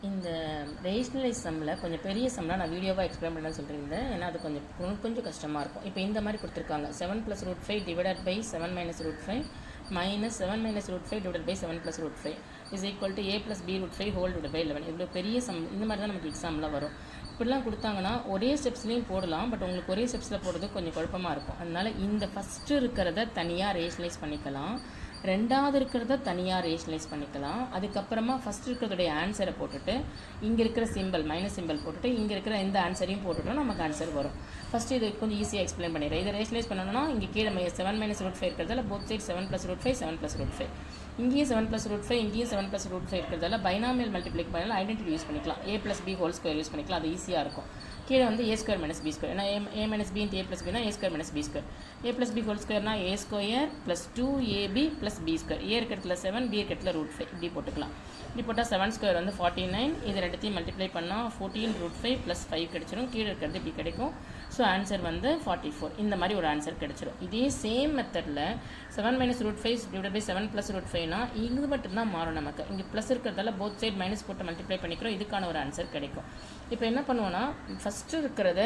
இந்த ரேஷனலைஸ் சம்மில் கொஞ்சம் பெரிய சம்லாம் நான் வீடியோவாக எக்ஸ்பிளைன் பண்ண சொல்லியிருந்தேன். ஏன்னா அது கொஞ்சம் கஷ்டமாக இருக்கும். இப்போ இந்த மாதிரி கொடுத்துருக்காங்க 7 + √5 divided by 7 - √5 minus 7 - √5 divided by 7 + √5 is equal to a + b √5 whole divide by 11. இவ்வளோ பெரிய சம் இந்த மாதிரி தான் நமக்கு எக்ஸாமில் வரும். இப்படிலாம் கொடுத்தாங்கன்னா ஒரே ஸ்டெப்ஸ்லேயும் போடலாம். பட் உங்களுக்கு ஒரே ஸ்டெப்ஸில் போடுறது கொஞ்சம் குழப்பமாக இருக்கும். அதனால் இந்த ஃபஸ்ட்டு இருக்கிறத தனியாக ரேஷனலைஸ் பண்ணிக்கலாம், ரெண்டாவது இருக்கிறத தனியாக ரேஷனலைஸ் பண்ணிக்கலாம். அதுக்கப்புறமா ஃபஸ்ட் இருக்கிறதுடைய ஆன்சரை போட்டுட்டு இங்கே இருக்கிற சிம்பிள் மைனஸ் சிம்பிள் போட்டுட்டு இங்கே இருக்கிற எந்த ஆன்சரையும் போட்டுட்டோம் நமக்கு ஆன்சர் வரும். ஃபஸ்ட்டு இது கொஞ்சம் ஈஸியாக எக்ஸ்பிளைன் பண்ணிடுறேன். இதை ரேஷனலைஸ் பண்ணணும்னா இங்கே கீழே 7 - √5 இருக்கிறதால போத் சைட் 7 + √5 7 + √5 இங்கேயும் 7 + √5 இங்கேயும் 7 + √5 இருக்கிறதால பைனாமியல் மல்டிப்ளை பண்ணாலும் ஐடென்டிட்டி யூஸ் பண்ணிக்கலாம். a + b whole square use பண்ணிக்கலாம். அது ஈஸியாக இருக்கும். கீழே வந்து a² - b². ஏன்னா a - b × a + b a² - b². a + b whole ஸ்கொயர்னா a² + 2ab + b². a இருக்கிறதுல 7 b இருக்கிறதுல √5 இப்படி போட்டுக்கலாம். இப்படி போட்டால் 7² வந்து 49. இது ரெண்டுத்தையும் மல்டிப்ளை பண்ணால் 14 √5 + 5 கிடச்சிடும். கீழே இருக்கிறது இப்படி கிடைக்கும். ஸோ ஆன்சர் வந்து 44. இந்த மாதிரி ஒரு ஆன்சர் கிடச்சிடும். இதே சேம் மெத்தடில் 7 - √5 டிவைட் பை 7 + √5னா இது மட்டும்தான் மாறும். நமக்கு இங்கே ப்ளஸ் இருக்கிறதால போத் சைட் மைனஸ் போட்டு மல்டிப்ளை பண்ணிக்கிறோம். இதுக்கான ஒரு ஆன்சர் கிடைக்கும். இப்போ என்ன பண்ணுவோன்னா ஃபஸ்ட்டு இருக்கிறத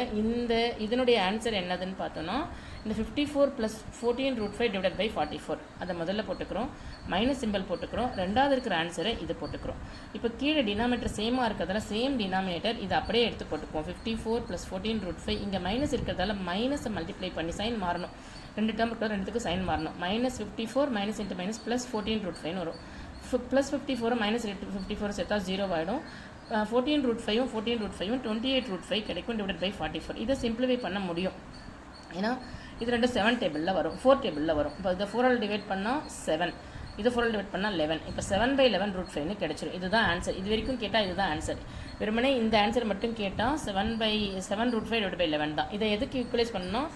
இதனுடைய ஆன்சர் என்னதுன்னு பார்த்தோன்னா இந்த 54 + 14 √5 டிவைட் பை 44 அதை முதல்ல போட்டுக்கிறோம், மைனஸ் சிம்பிள் போட்டுக்கிறோம். ரெண்டாவது இருக்கிற ஆன்சரை இது போட்டுக்கிறோம். இப்போ கீழே டினாமினேட்டர் சேமாக இருக்கிறதால சேம் டினாமினேட்டர் இதை அப்படியே எடுத்து போட்டுக்குவோம். 54 + 14 √5 இங்கே மைனஸ் இருக்கிறதால மைனஸை மல்டிப்ளை பண்ணி சைன் மாறணும். ரெண்டு டேர்ம் இருக்கிற ரெண்டுத்துக்கும் சைன் மாறணும். -54 மைனஸ் இன்ட்டு மைனஸ் ப்ளஸ் 14 √5 வரும். ப்ளஸ் 54 மைனஸ் 54 சேர்த்தா 0 ஆகிடும். 14 √5 14 √5 28 √5 கிடைக்கும் டிவைட் பை 44. இதை சிம்பிளிஃபை பண்ண முடியும். ஏன்னா இது ரெண்டு 7 டேபிளில் வரும், 4 டேபிளில் வரும். இப்போ இதை 4 டிவைட் பண்ணால் 7, இதை 4 டிவைட் பண்ணால் 11. இப்போ 7/11 √5 கிடைச்சிடும். இதுதான் ஆன்சர். இது வரைக்கும் கேட்டால் இதுதான் ஆன்சர். வெறுமனே இந்த ஆன்சர் மட்டும் கேட்டால் 7/7 √5 டிவைட் பை 11 தான். இதை எதுக்கு ஈக்குவலைஸ் பண்ணணும்?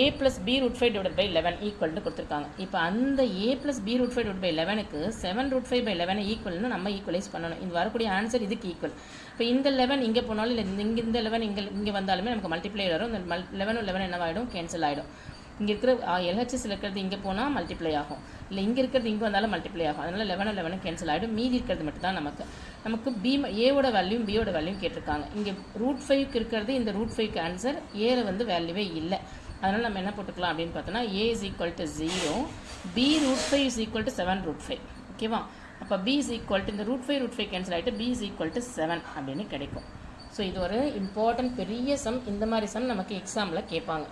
a + b √5 டிவைட் பை 11 ஈக்குவல்னு கொடுத்துருக்காங்க. இப்போ அந்த a + b √5 டிவைட் பை 11க்கு 7 √5/11 ஈக்குவல்னு நம்ம ஈக்குவலைஸ் பண்ணணும். இது வரக்கூடிய ஆன்சர் இதுக்கு ஈக்குவல். இப்போ இந்த 11 இங்கே போனாலும் இல்லை இந்த 11 இங்கே வந்தாலுமே நமக்கு மல்டிப்ளை வரும். இந்த 11 என்னவாயிடும்? கேன்சல் ஆகிடும். இங்கே இருக்கிற LHS இருக்கிறது இங்கே போனால் மல்டிப்ளை ஆகும், இல்லை இங்கே இருக்கிறது இங்கே வந்தாலும் மல்டிப்ளை ஆகும். அதனால் 11 கேன்சல் ஆகிடும். மீதி இருக்கிறது மட்டும் தான் நமக்கு ஏவோட வேல்யூம் பியோட வேல்யூம் கேட்டிருக்காங்க. இங்கே √5க்கு இருக்கிறது இந்த √5க்கு ஆன்சர், ஏல வந்து வேல்யூவே இல்லை. அதனால் நம்ம என்ன போட்டுக்கலாம் அப்படின்னு பார்த்தோன்னா a = 0, b √5 = 7 √5. ஓகேவா? அப்போ b = இந்த √5 கேன்சல் ஆகிட்டு b = 7 அப்படின்னு கிடைக்கும். ஸோ இது ஒரு இம்பார்ட்டன்ட் பெரிய சம். இந்த மாதிரி சம் நமக்கு எக்ஸாமில் கேட்பாங்க.